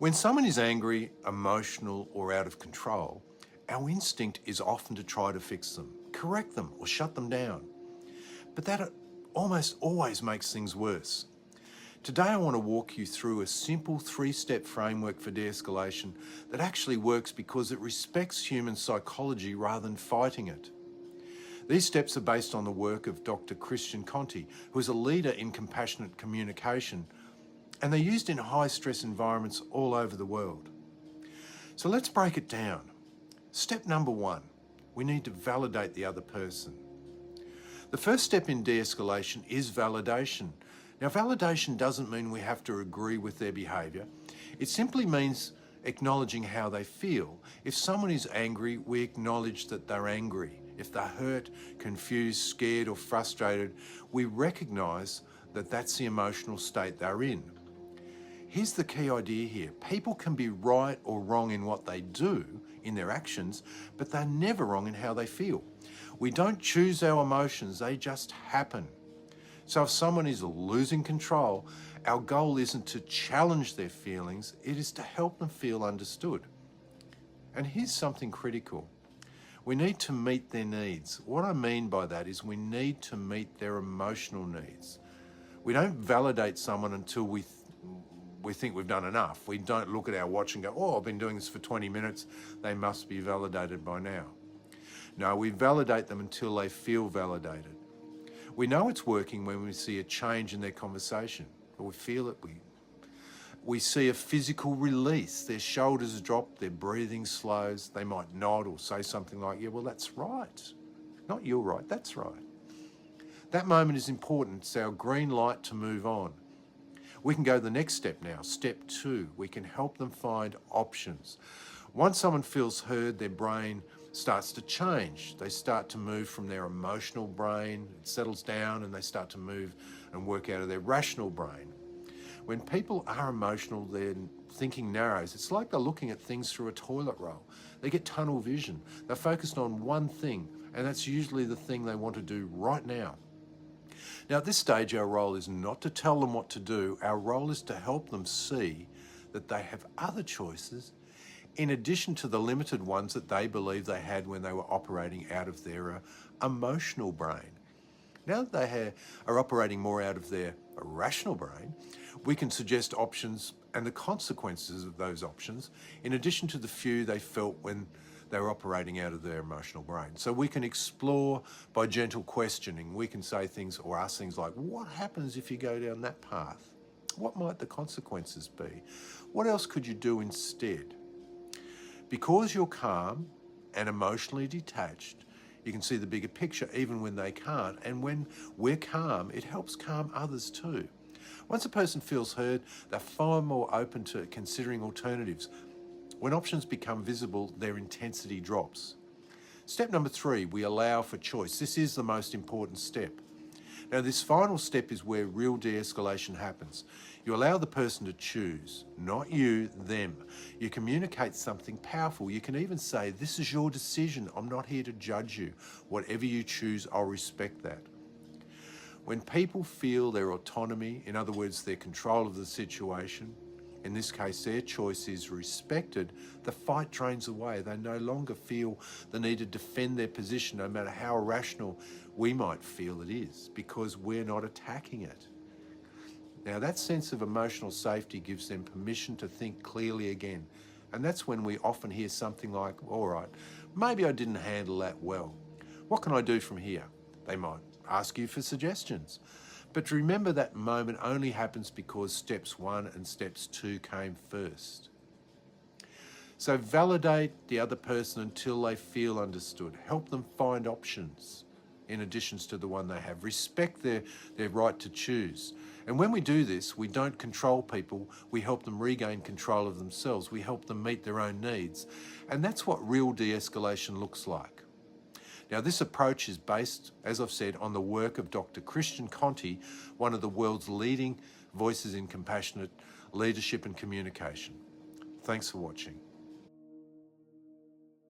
When someone is angry, emotional, or out of control, our instinct is often to try to fix them, correct them, or shut them down. But that almost always makes things worse. Today I want to walk you through a simple 3-step framework for de-escalation that actually works because it respects human psychology rather than fighting it. These steps are based on the work of Dr. Christian Conti, who is a leader in compassionate communication, and they're used in high-stress environments all over the world. So let's break it down. Step number 1, we need to validate the other person. The first step in de-escalation is validation. Now, validation doesn't mean we have to agree with their behaviour. It simply means acknowledging how they feel. If someone is angry, we acknowledge that they're angry. If they're hurt, confused, scared, or frustrated, we recognise that that's the emotional state they're in. Here's the key idea here. People can be right or wrong in what they do, in their actions, but they're never wrong in how they feel. We don't choose our emotions, they just happen. So if someone is losing control, our goal isn't to challenge their feelings, it is to help them feel understood. And here's something critical. We need to meet their needs. What I mean by that is we need to meet their emotional needs. We don't validate someone until we think we've done enough. We don't look at our watch and go, oh, I've been doing this for 20 minutes, they must be validated by now. No, we validate them until they feel validated. We know it's working when we see a change in their conversation, or we feel it. We see a physical release. Their shoulders drop, their breathing slows. They might nod or say something like, yeah, well, that's right. Not you're right, that's right. That moment is important. It's our green light to move on. We can go to the next step now. Step 2, we can help them find options. Once someone feels heard, their brain starts to change. They start to move from their emotional brain, it settles down, and they start to move and work out of their rational brain. When people are emotional, their thinking narrows. It's like they're looking at things through a toilet roll. They get tunnel vision. They're focused on one thing, and that's usually the thing they want to do right now. Now, at this stage, our role is not to tell them what to do. Our role is to help them see that they have other choices in addition to the limited ones that they believe they had when they were operating out of their emotional brain. Now that they are operating more out of their rational brain, we can suggest options and the consequences of those options, in addition to the few they felt when they were operating out of their emotional brain. So we can explore by gentle questioning. We can say things or ask things like, what happens if you go down that path? What might the consequences be? What else could you do instead? Because you're calm and emotionally detached, you can see the bigger picture even when they can't. And when we're calm, it helps calm others too. Once a person feels heard, they're far more open to considering alternatives. When options become visible, their intensity drops. Step number 3, we allow for choice. This is the most important step. Now, this final step is where real de-escalation happens. You allow the person to choose, not you, them. You communicate something powerful. You can even say, this is your decision. I'm not here to judge you. Whatever you choose, I'll respect that. When people feel their autonomy, in other words, their control of the situation, in this case, their choice is respected, the fight drains away. They no longer feel the need to defend their position, no matter how irrational we might feel it is, because we're not attacking it. Now, that sense of emotional safety gives them permission to think clearly again. And that's when we often hear something like, all right, maybe I didn't handle that well. What can I do from here? They might ask you for suggestions. But remember, that moment only happens because steps 1 and steps 2 came first. So validate the other person until they feel understood. Help them find options in addition to the one they have. Respect their right to choose. And when we do this, we don't control people. We help them regain control of themselves. We help them meet their own needs. And that's what real de-escalation looks like. Now, this approach is based, as I've said, on the work of Dr. Christian Conti, one of the world's leading voices in compassionate leadership and communication. Thanks for watching.